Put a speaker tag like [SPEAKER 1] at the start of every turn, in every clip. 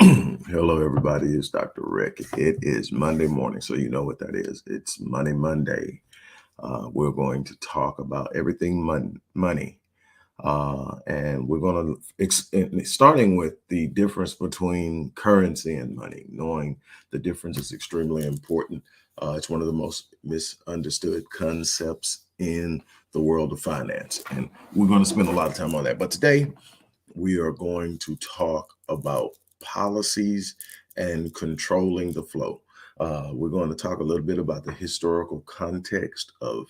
[SPEAKER 1] Hello, everybody. It's Dr. Rick. It is Monday morning, so you know what that is. It's Monday. We're going to talk about everything money, and we're going to starting with the difference between currency and money. Knowing the difference is extremely important. It's one of the most misunderstood concepts in the world of finance, and we're going to spend a lot of time on that. But today, we are going to talk about policies and controlling the flow. We're going to talk a little bit about the historical context of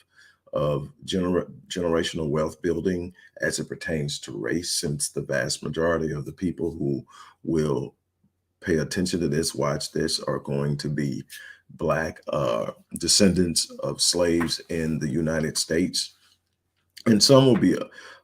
[SPEAKER 1] generational wealth building as it pertains to race, since the vast majority of the people who will pay attention to this, watch this, are going to be Black descendants of slaves in the United States, and some will be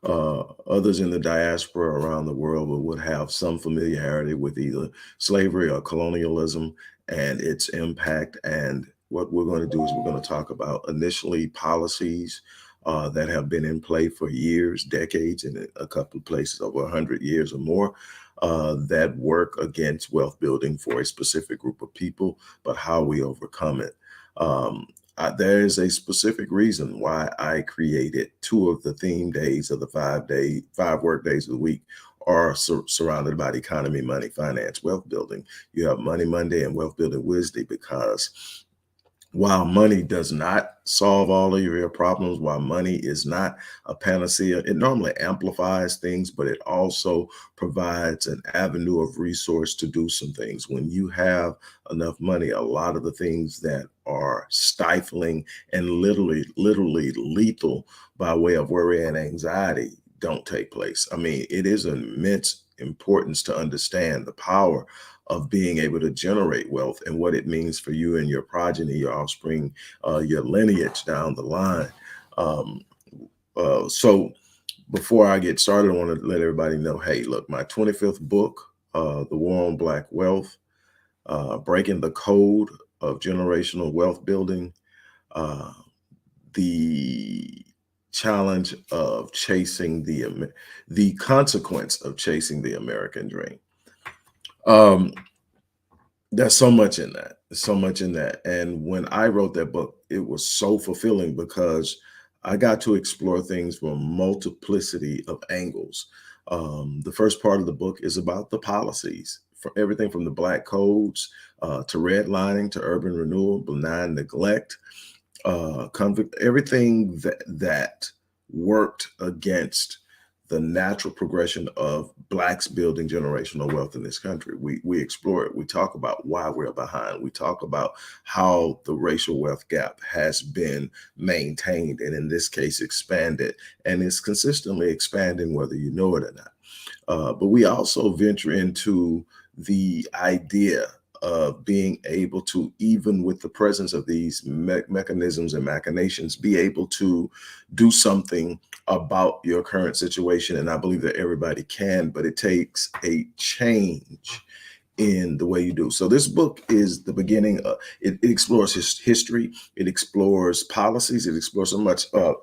[SPEAKER 1] others in the diaspora around the world who would have some familiarity with either slavery or colonialism and its impact. And what we're going to do is we're going to talk about initially policies that have been in play for years, decades, and in a couple of places over 100 years or more, that work against wealth building for a specific group of people, but how we overcome it. There is a specific reason why I created two of the theme days of the 5 work days of the week are surrounded by the economy, money, finance, wealth building. You have Money Monday and Wealth Building Wednesday, because while money does not solve all of your problems, while money is not a panacea, it normally amplifies things, but it also provides an avenue of resource to do some things. When you have enough money, a lot of the things that are stifling and literally lethal by way of worry and anxiety don't take place. I mean, it is an immense importance to understand the power of being able to generate wealth and what it means for you and your progeny, your offspring, your lineage down the line. Um, so before I get started, I want to let everybody know, hey, look, my 25th book, The War on Black Wealth, Breaking the Code of Generational Wealth Building, uh, the challenge of chasing the consequence of chasing the American dream. Um, There's so much in that. There's so much in that. And when I wrote that book, it was so fulfilling because I got to explore things from a multiplicity of angles. The first part of the book is about the policies, for everything from the black codes to redlining to urban renewal, benign neglect, convict, everything that worked against the natural progression of Blacks building generational wealth in this country. We explore it. We talk about why we're behind. We talk about how the racial wealth gap has been maintained, and in this case expanded, and is consistently expanding whether you know it or not. But we also venture into the idea of being able to, even with the presence of these mechanisms and machinations, be able to do something about your current situation. And I believe that everybody can, but it takes a change in the way you do. So this book is the beginning. It explores history. It explores policies. It explores so much. I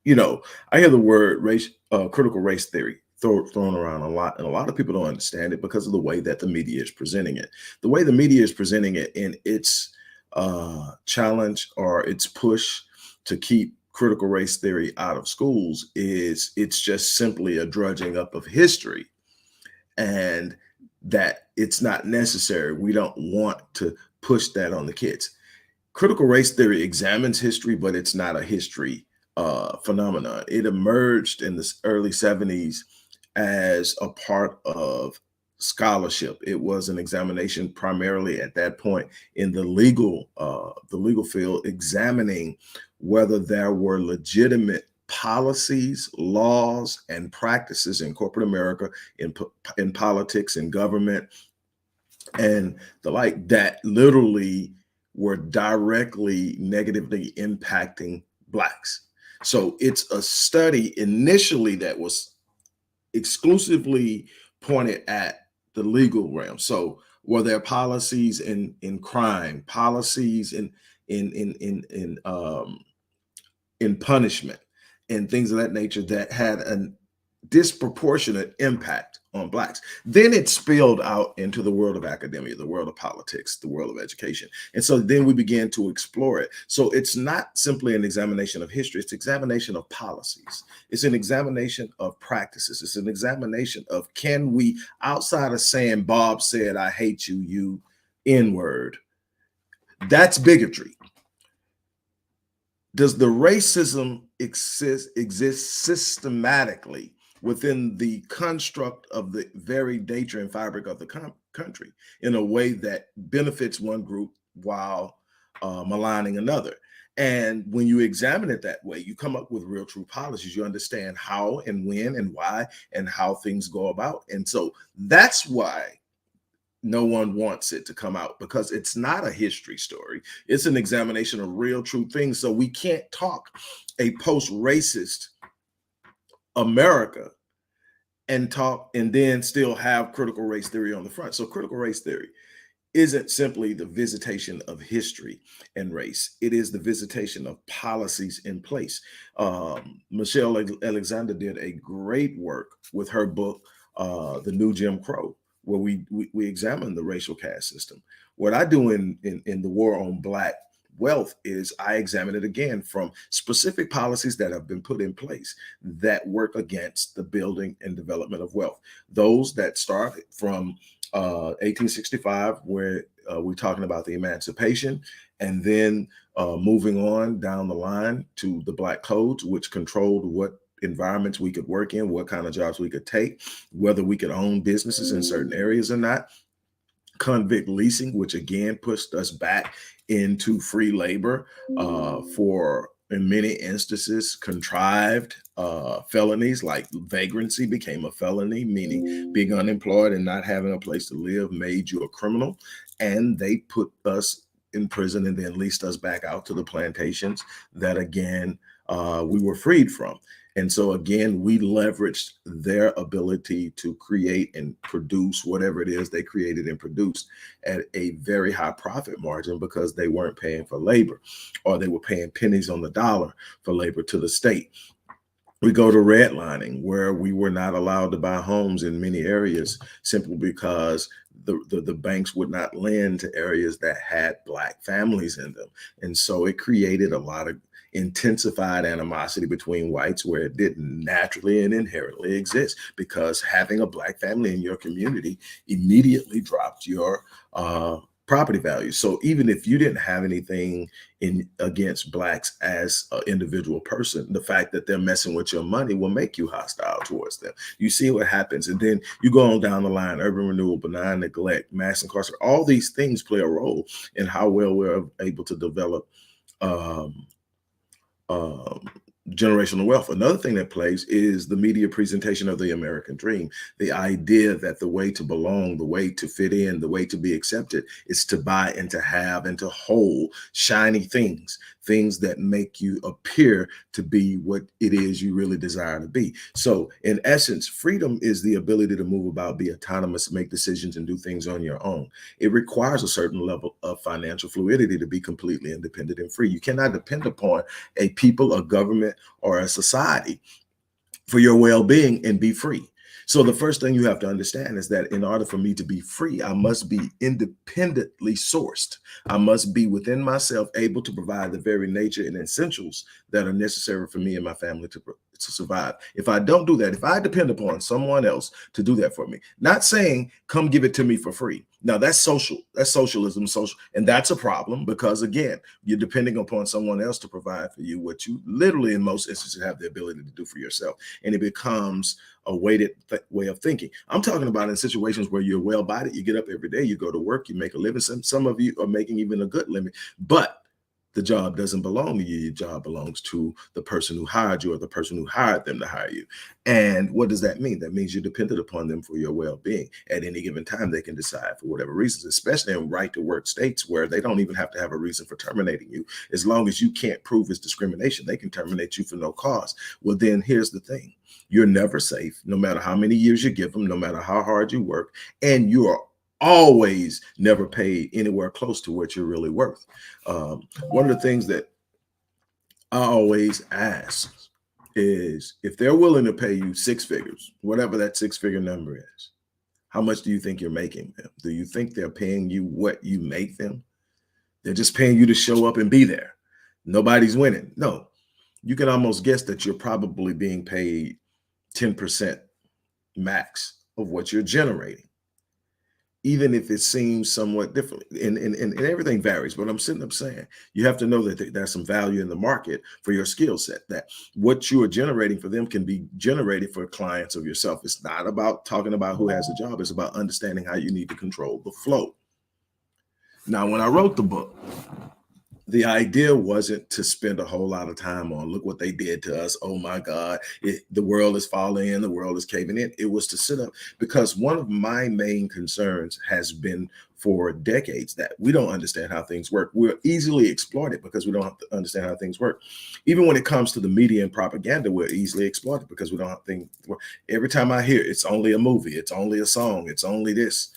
[SPEAKER 1] hear the word race, critical race theory thrown around a lot, and a lot of people don't understand it because of the way that the media is presenting it. The way the media is presenting it in its challenge or its push to keep critical race theory out of schools is it's just simply a drudging up of history, and that it's not necessary. We don't want to push that on the kids. Critical race theory examines history, but it's not a history phenomenon. It emerged in the early 70s as a part of scholarship. It was an examination primarily at that point in the legal field, examining whether there were legitimate policies, laws, and practices in corporate America, in politics, in government, and the like, that literally were directly negatively impacting Blacks. So it's a study initially that was exclusively pointed at the legal realm. So were there policies in crime, policies in punishment, and things of that nature that had a disproportionate impact on blacks. Then it spilled out into the world of academia, the world of politics, the world of education. And so then we began to explore it. So it's not simply an examination of history, it's examination of policies. It's an examination of practices. It's an examination of, can we, outside of saying Bob said, I hate you, you N-word, that's bigotry. Does the racism exist systematically within the construct of the very nature and fabric of the country in a way that benefits one group while maligning another? And when you examine it that way, you come up with real true policies. You understand how and when and why and how things go about. And so that's why no one wants it to come out, because it's not a history story. It's an examination of real true things. So we can't talk a post-racist America and talk and then still have critical race theory on the front. So critical race theory isn't simply the visitation of history and race. It is the visitation of policies in place. Michelle Alexander did a great work with her book, The New Jim Crow, where we examine the racial caste system. What I do in the War on Black Wealth is I examine it again from specific policies that have been put in place that work against the building and development of wealth. Those that started from 1865, where we're talking about the emancipation, and then moving on down the line to the Black codes, which controlled what environments we could work in, what kind of jobs we could take, whether we could own businesses in certain areas or not. Convict leasing, which again pushed us back into free labor for, in many instances, contrived felonies, like vagrancy became a felony, meaning being unemployed and not having a place to live made you a criminal. And they put us in prison and then leased us back out to the plantations that, again, we were freed from. And so again, we leveraged their ability to create and produce whatever it is they created and produced at a very high profit margin, because they weren't paying for labor, or they were paying pennies on the dollar for labor to the state. We go to redlining, where we were not allowed to buy homes in many areas simply because the banks would not lend to areas that had Black families in them. And so it created a lot of intensified animosity between whites where it didn't naturally and inherently exist, because having a Black family in your community immediately dropped your property value. So even if you didn't have anything in against Blacks as an individual person, the fact that they're messing with your money will make you hostile towards them. You see what happens. And then you go on down the line: urban renewal, benign neglect, mass incarceration. All these things play a role in how well we're able to develop generational wealth. Another thing that plays is the media presentation of the American dream. The idea that the way to belong, the way to fit in, the way to be accepted is to buy and to have and to hold shiny things, things that make you appear to be what it is you really desire to be. So in essence, freedom is the ability to move about, be autonomous, make decisions, and do things on your own. It requires a certain level of financial fluidity to be completely independent and free. You cannot depend upon a people, a government, or a society for your well-being and be free. So the first thing you have to understand is that in order for me to be free, I must be independently sourced. I must be within myself able to provide the very nature and essentials that are necessary for me and my family to survive. If I don't do that, if I depend upon someone else to do that for me, not saying come give it to me for free. Now that's socialism, and that's a problem, because again, you're depending upon someone else to provide for you what you literally in most instances have the ability to do for yourself. And it becomes a weighted way of thinking. I'm talking about in situations where you're well-bodied, you get up every day, you go to work, you make a living. Some of you are making even a good living, but the job doesn't belong to you. Your job belongs to the person who hired you, or the person who hired them to hire you. And what does that mean? That means you're dependent upon them for your well-being. At any given time, they can decide for whatever reasons, especially in right-to-work states where they don't even have to have a reason for terminating you. As long as you can't prove it's discrimination, they can terminate you for no cause. Well, then here's the thing. You're never safe, no matter how many years you give them, no matter how hard you work, and you are always never paid anywhere close to what you're really worth. One of the things that I always ask is if they're willing to pay you six figures, whatever that six-figure number is, how much do you think you're making them? Do you think they're paying you what you make them? They're just paying you to show up and be there. Nobody's winning. No, you can almost guess that you're probably being paid 10% max of what you're generating, even if it seems somewhat different. And everything varies, but I'm sitting up saying you have to know that there's some value in the market for your skill set, that what you are generating for them can be generated for clients of yourself. It's not about talking about who has a job. It's about understanding how you need to control the flow. Now, when I wrote the book, the idea wasn't to spend a whole lot of time on, look what they did to us. Oh my God, the world is falling in, the world is caving in. It was to sit up, because one of my main concerns has been for decades that we don't understand how things work. We're easily exploited because we don't have to understand how things work. Even when it comes to the media and propaganda, we're easily exploited because we don't have things work. Every time I hear it's only a movie, it's only a song, it's only this,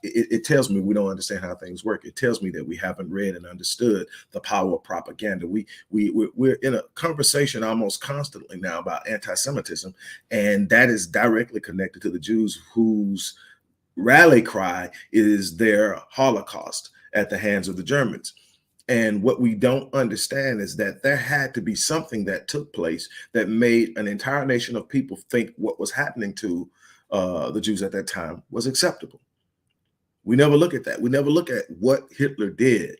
[SPEAKER 1] it tells me we don't understand how things work. It tells me that we haven't read and understood the power of propaganda. We're in a conversation almost constantly now about anti-Semitism, and that is directly connected to the Jews whose rally cry is their Holocaust at the hands of the Germans. And what we don't understand is that there had to be something that took place that made an entire nation of people think what was happening to the Jews at that time was acceptable. We never look at that. We never look at what Hitler did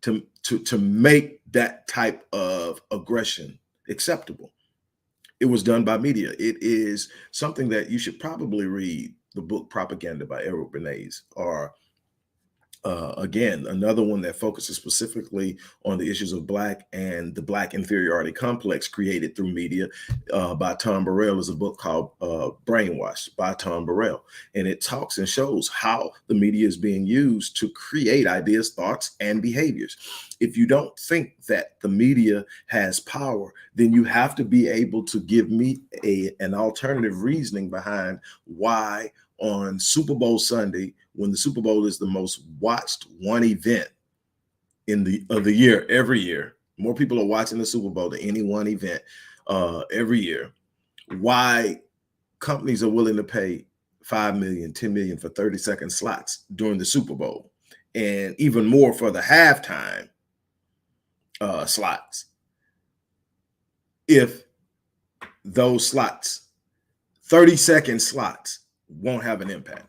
[SPEAKER 1] to make that type of aggression acceptable. It was done by media. It is something that you should probably read, the book Propaganda by Errol Bernays, or again, another one that focuses specifically on the issues of Black and the Black inferiority complex created through media by Tom Burrell, is a book called Brainwashed by Tom Burrell. And it talks and shows how the media is being used to create ideas, thoughts, and behaviors. If you don't think that the media has power, then you have to be able to give me an alternative reasoning behind why on Super Bowl Sunday, when the Super Bowl is the most watched one event of the year, every year, more people are watching the Super Bowl than any one event every year, why companies are willing to pay $5 million, $10 million for 30-second slots during the Super Bowl, and even more for the halftime slots. If those slots, 30-second slots, won't have an impact.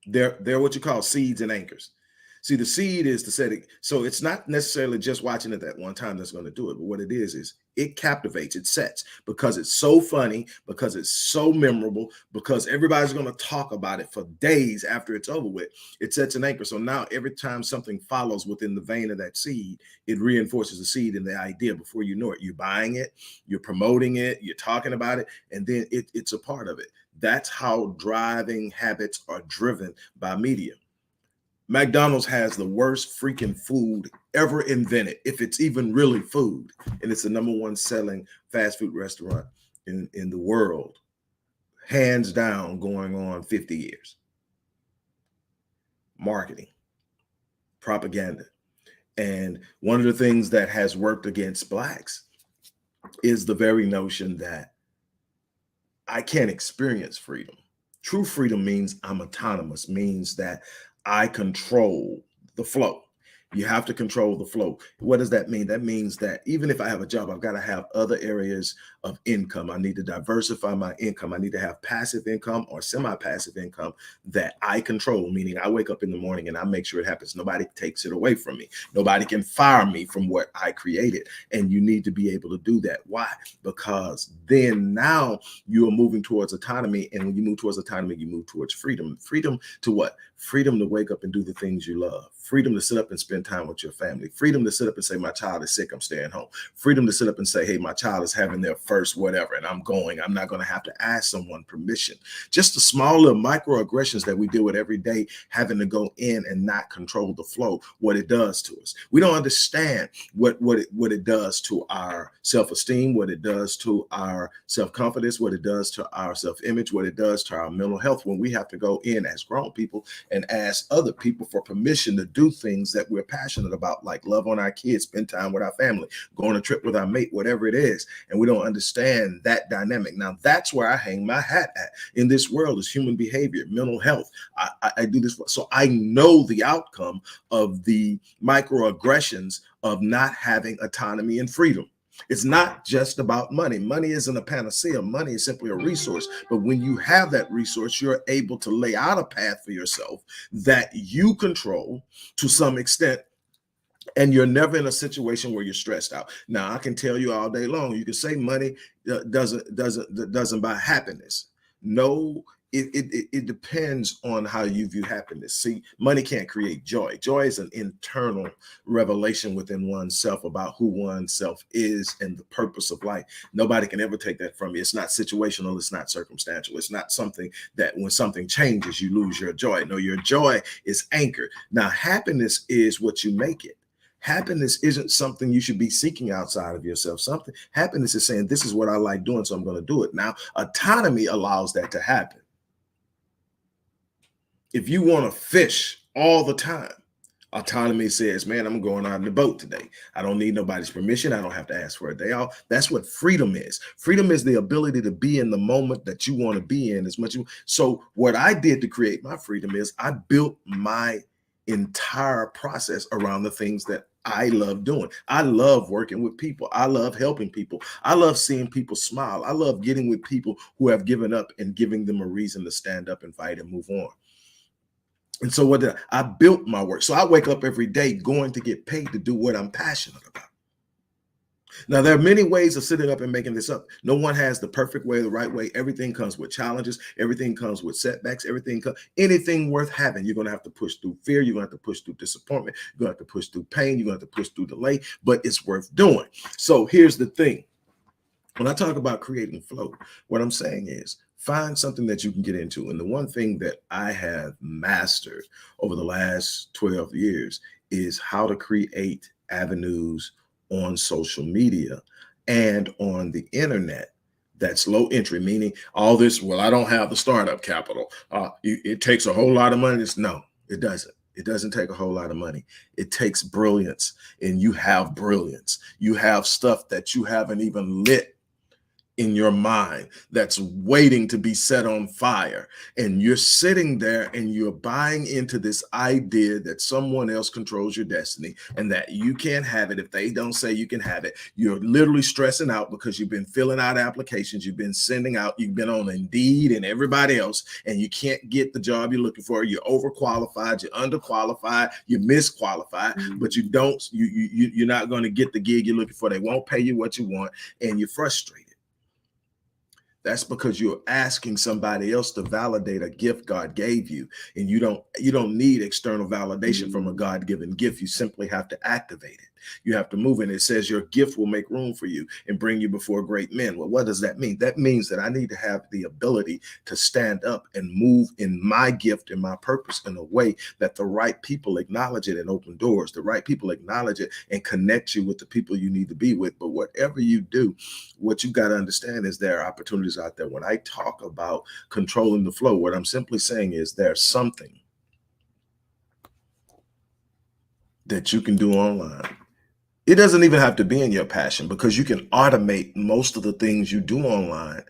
[SPEAKER 1] They're what you call seeds and anchors. See, the seed is to set it, so it's not necessarily just watching it that one time that's going to do it, but what it is it captivates, it sets, because it's so funny, because it's so memorable, because everybody's going to talk about it for days after it's over with. It sets an anchor. So now every time something follows within the vein of that seed, it reinforces the seed and the idea. Before you know it, you're buying it, you're promoting it, you're talking about it, and then it's a part of it. That's how driving habits are driven by media. McDonald's has the worst freaking food ever invented, if it's even really food. And it's the #1 selling fast food restaurant in the world, hands down, going on 50 years. Marketing, propaganda. And one of the things that has worked against Blacks is the very notion that I can't experience freedom. True freedom means I'm autonomous, means that I control the flow. You have to control the flow. What does that mean? That means that even if I have a job, I've got to have other areas of income. I need to diversify my income. I need to have passive income or semi-passive income that I control, meaning I wake up in the morning and I make sure it happens. Nobody takes it away from me. Nobody can fire me from what I created. And you need to be able to do that. Why? Because then now you are moving towards autonomy. And when you move towards autonomy, you move towards freedom. Freedom to what? Freedom to wake up and do the things you love. Freedom to sit up and spend time with your family. Freedom to sit up and say, my child is sick, I'm staying home. Freedom to sit up and say, hey, my child is having their first whatever, and I'm going. I'm not going to have to ask someone permission. Just the small little microaggressions that we deal with every day, having to go in and not control the flow, what it does to us. We don't understand what it does to our self-esteem, what it does to our self-confidence, what it does to our self-image, what it does to our mental health when we have to go in as grown people and ask other people for permission to do things that we're passionate about, like love on our kids, spend time with our family, go on a trip with our mate, whatever it is. And we don't understand that dynamic. Now, that's where I hang my hat at in this world, is human behavior, mental health. I do this, so I know the outcome of the microaggressions of not having autonomy and freedom. It's not just about money. Money isn't a panacea. Money is simply a resource. But when you have that resource, you're able to lay out a path for yourself that you control to some extent, and you're never in a situation where you're stressed out. Now, I can tell you all day long, you can say money doesn't buy happiness. No, it depends on how you view happiness. See, money can't create joy. Joy is an internal revelation within oneself about who oneself is and the purpose of life. Nobody can ever take that from you. It's not situational. It's not circumstantial. It's not something that when something changes, you lose your joy. No, your joy is anchored. Now, happiness is what you make it. Happiness isn't something you should be seeking outside of yourself. Happiness is saying, this is what I like doing, so I'm going to do it. Now, autonomy allows that to happen. If you want to fish all the time, autonomy says, man, I'm going out in the boat today. I don't need nobody's permission. I don't have to ask for a day off. That's what freedom is. Freedom is the ability to be in the moment that you want to be in as much. So what I did to create my freedom is I built my entire process around the things that I love doing. I love working with people. I love helping people. I love seeing people smile. I love getting with people who have given up and giving them a reason to stand up and fight and move on. And so what did I built my work. So I wake up every day going to get paid to do what I'm passionate about. Now, there are many ways of sitting up and making this up. No one has the perfect way, the right way. Everything comes with challenges. Everything comes with setbacks. Anything worth having, you're going to have to push through fear. You're going to have to push through disappointment. You're going to have to push through pain. You're going to have to push through delay, but it's worth doing. So here's the thing. When I talk about creating flow, what I'm saying is find something that you can get into. And the one thing that I have mastered over the last 12 years is how to create avenues on social media and on the internet that's low entry, meaning all this, well, I don't have the startup capital. It takes a whole lot of money. No, it doesn't. It doesn't take a whole lot of money. It takes brilliance, and you have brilliance. You have stuff that you haven't even lit in your mind that's waiting to be set on fire. And you're sitting there and you're buying into this idea that someone else controls your destiny and that you can't have it if they don't say you can have it. You're literally stressing out because you've been filling out applications, you've been sending out, you've been on Indeed and everybody else, and you can't get the job you're looking for. You're overqualified, you're underqualified, you're misqualified, but you're not going to get the gig you're looking for. They won't pay you what you want, and you're frustrated. That's because you're asking somebody else to validate a gift God gave you. And you don't need external validation from a God-given gift. You simply have to activate it. You have to move it. It says your gift will make room for you and bring you before great men. Well, what does that mean? That means that I need to have the ability to stand up and move in my gift and my purpose in a way that the right people acknowledge it and open doors. The right people acknowledge it and connect you with the people you need to be with. But whatever you do, what you got to understand is there are opportunities out there. When I talk about controlling the flow, what I'm simply saying is there's something that you can do online. It doesn't even have to be in your passion, because you can automate most of the things you do online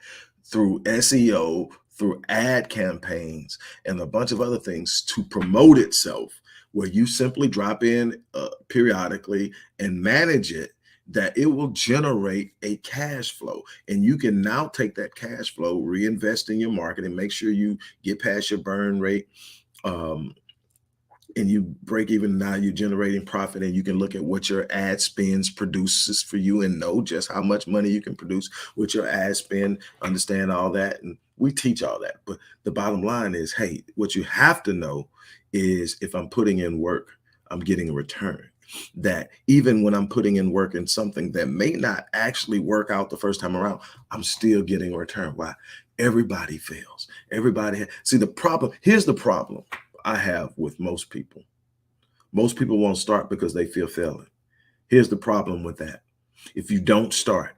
[SPEAKER 1] through SEO, through ad campaigns, and a bunch of other things to promote itself, where you simply drop in periodically and manage it, that it will generate a cash flow. And you can now take that cash flow, reinvest in your marketing, make sure you get past your burn rate, and you break even. Now you're generating profit, and you can look at what your ad spends produces for you and know just how much money you can produce with your ad spend, understand all that. And we teach all that. But the bottom line is, hey, what you have to know is if I'm putting in work, I'm getting a return. That even when I'm putting in work in something that may not actually work out the first time around, I'm still getting a return. Why? Everybody fails. See, the problem, here's the problem I have with most people. Most people won't start because they fear failing. Here's the problem with that. If you don't start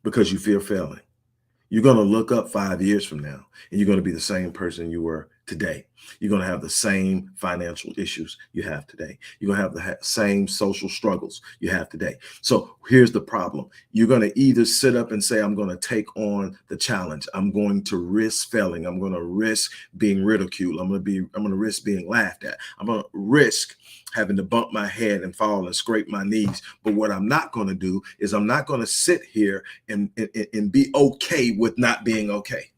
[SPEAKER 1] because you fear failing, you're going to look up 5 years from now and you're going to be the same person you were today. You're going to have the same financial issues you have today. You're going to have the same social struggles you have today. So here's the problem. You're going to either sit up and say, I'm going to take on the challenge. I'm going to risk failing. I'm going to risk being ridiculed. I'm going to risk being laughed at. I'm going to risk having to bump my head and fall and scrape my knees. But what I'm not going to do is I'm not going to sit here and be okay with not being okay.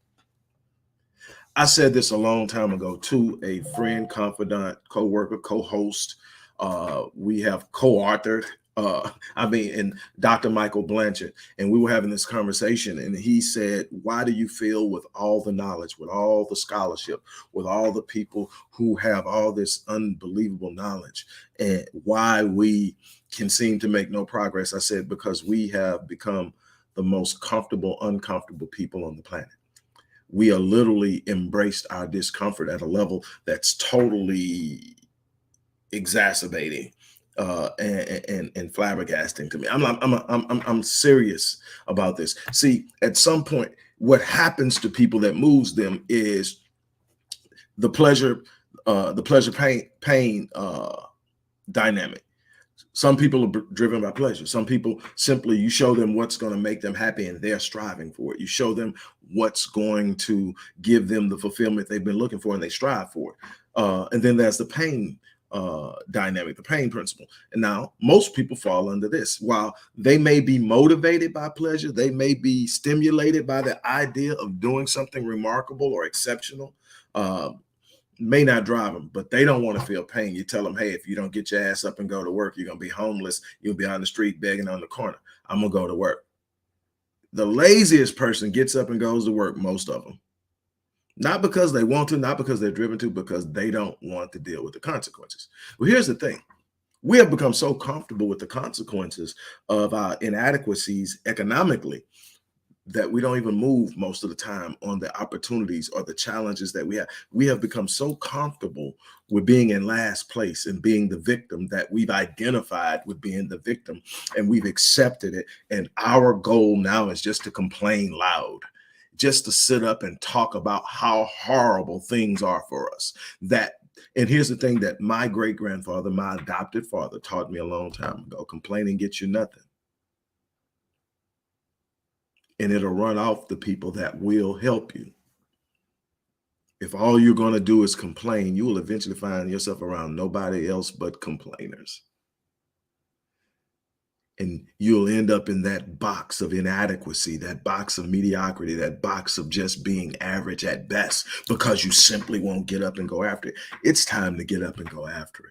[SPEAKER 1] I said this a long time ago to a friend, confidant, co-worker, co-host. We have co-authored, and Dr. Michael Blanchard, and we were having this conversation, and he said, why do you feel with all the knowledge, with all the scholarship, with all the people who have all this unbelievable knowledge, and why we can seem to make no progress? I said, because we have become the most comfortable, uncomfortable people on the planet. We are literally embraced our discomfort at a level that's totally exacerbating and flabbergasting to me. I'm serious about this. See, at some point, what happens to people that moves them is the pleasure pain dynamic. Some people are driven by pleasure. Some people simply, you show them what's going to make them happy and they're striving for it. You show them what's going to give them the fulfillment they've been looking for and they strive for it. And then there's the pain dynamic, the pain principle. And now most people fall under this. While they may be motivated by pleasure, they may be stimulated by the idea of doing something remarkable or exceptional. May not drive them, but they don't want to feel pain. You tell them, hey, if you don't get your ass up and go to work, you're going to be homeless. You'll be on the street begging on the corner. I'm going to go to work. The laziest person gets up and goes to work, most of them. Not because they want to, not because they're driven to, because they don't want to deal with the consequences. Well, here's the thing. We have become so comfortable with the consequences of our inadequacies economically that we don't even move most of the time on the opportunities or the challenges that we have. We have become so comfortable with being in last place and being the victim that we've identified with being the victim and we've accepted it. And our goal now is just to complain loud, just to sit up and talk about how horrible things are for us. And here's the thing that my great-grandfather, my adopted father, taught me a long time ago: complaining gets you nothing. And it'll run off the people that will help you. If all you're going to do is complain, you will eventually find yourself around nobody else but complainers. And you'll end up in that box of inadequacy, that box of mediocrity, that box of just being average at best, because you simply won't get up and go after it. It's time to get up and go after it.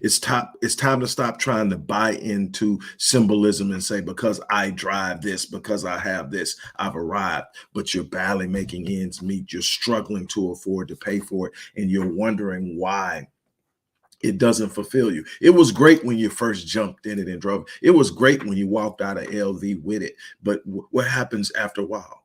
[SPEAKER 1] It's time to stop trying to buy into symbolism and say, because I drive this, because I have this, I've arrived. But you're barely making ends meet. You're struggling to afford to pay for it. And you're wondering why it doesn't fulfill you. It was great when you first jumped in it and drove. It was great when you walked out of LV with it. But what happens after a while?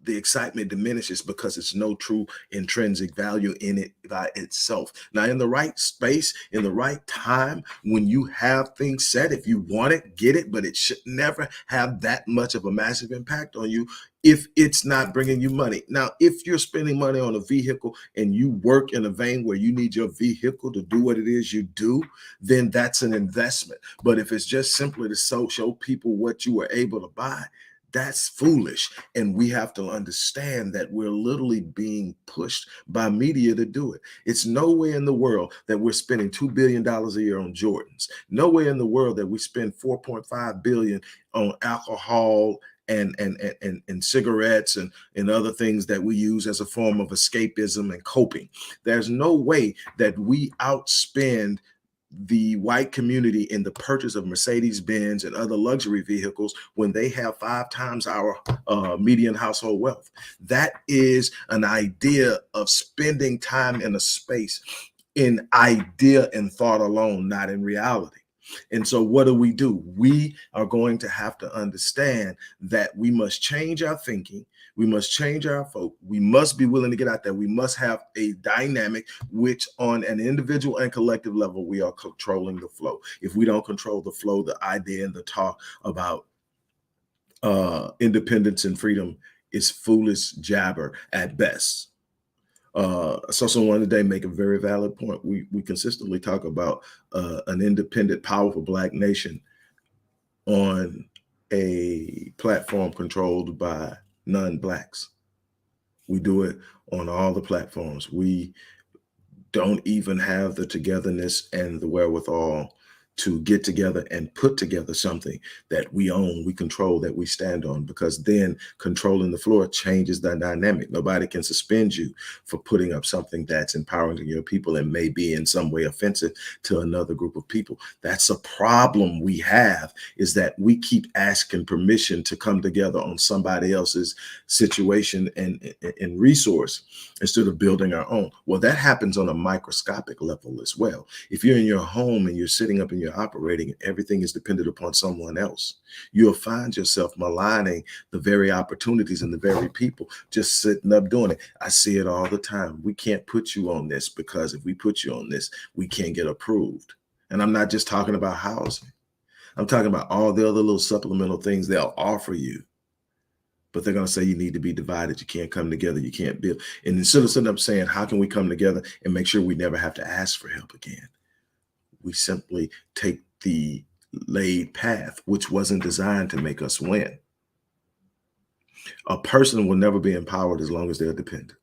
[SPEAKER 1] The excitement diminishes because it's no true intrinsic value in it by itself. Now, in the right space, in the right time, when you have things set, if you want it, get it, but it should never have that much of a massive impact on you if it's not bringing you money. Now, if you're spending money on a vehicle and you work in a vein where you need your vehicle to do what it is you do, then that's an investment. But if it's just simply to show people what you were able to buy, that's foolish. And we have to understand that we're literally being pushed by media to do it. It's nowhere in the world that we're spending $2 billion a year on Jordans. Nowhere in the world that we spend $4.5 billion on alcohol and cigarettes and other things that we use as a form of escapism and coping. There's no way that we outspend the white community in the purchase of Mercedes-Benz and other luxury vehicles when they have 5 times our median household wealth. That is an idea of spending time in a space in idea and thought alone, not in reality. And so what do? We are going to have to understand that we must change our thinking. We must change our folk. We must be willing to get out there. We must have a dynamic which on an individual and collective level, we are controlling the flow. If we don't control the flow, the idea and the talk about independence and freedom is foolish jabber at best. I saw someone today make a very valid point. We consistently talk about an independent, powerful Black nation on a platform controlled by non-Blacks. We do it on all the platforms. We don't even have the togetherness and the wherewithal to get together and put together something that we own, we control, that we stand on, because then controlling the floor changes the dynamic. Nobody can suspend you for putting up something that's empowering to your people and may be in some way offensive to another group of people. That's a problem we have, is that we keep asking permission to come together on somebody else's situation and resource instead of building our own. Well, that happens on a microscopic level as well. If you're in your home and you're sitting up and you're operating and everything is dependent upon someone else, you'll find yourself maligning the very opportunities and the very people just sitting up doing it. I see it all the time. We can't put you on this because if we put you on this, we can't get approved. And I'm not just talking about housing. I'm talking about all the other little supplemental things they'll offer you, but they're going to say you need to be divided. You can't come together. You can't build. And instead of sitting up saying, how can we come together and make sure we never have to ask for help again? We simply take the laid path, which wasn't designed to make us win. A person will never be empowered as long as they're dependent.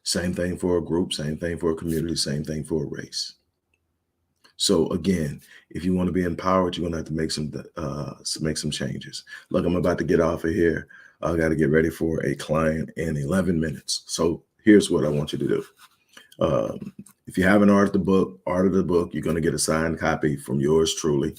[SPEAKER 1] Same thing for a group, same thing for a community, same thing for a race. So again, if you want to be empowered, you're gonna have to make some changes. Look, I'm about to get off of here. I got to get ready for a client in 11 minutes. So here's what I want you to do. If you haven't ordered the book, order the book. You're going to get a signed copy from yours truly.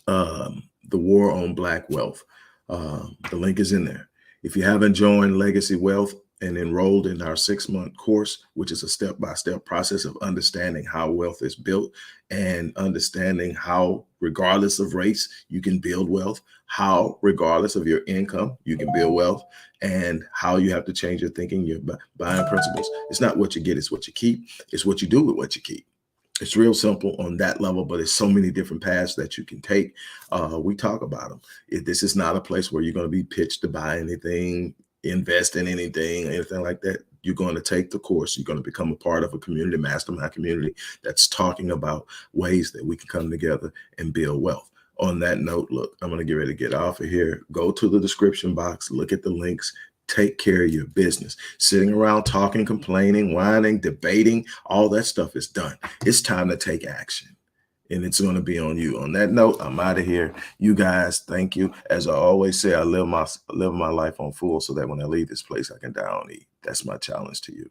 [SPEAKER 1] The War on Black Wealth. The link is in there. If you haven't joined Legacy Wealth and enrolled in our 6-month course, which is a step-by-step process of understanding how wealth is built and understanding how, regardless of race, you can build wealth, how, regardless of your income, you can build wealth, and how you have to change your thinking, your buying principles. It's not what you get, it's what you keep. It's what you do with what you keep. It's real simple on that level, but there's so many different paths that you can take. We talk about them. This is not a place where you're going to be pitched to buy anything, invest in anything like that. You're going to take the course. You're going to become a part of a community, mastermind community that's talking about ways that we can come together and build wealth. On that note, look, I'm going to get ready to get off of here. Go to the description box, look at the links. Take care of your business. Sitting around talking, complaining, whining, debating, all that stuff is done. It's time to take action, and it's going to be on you. On that note, I'm out of here. You guys, thank you. As I always say, I live my life on full so that when I leave this place, I can die on E. That's my challenge to you.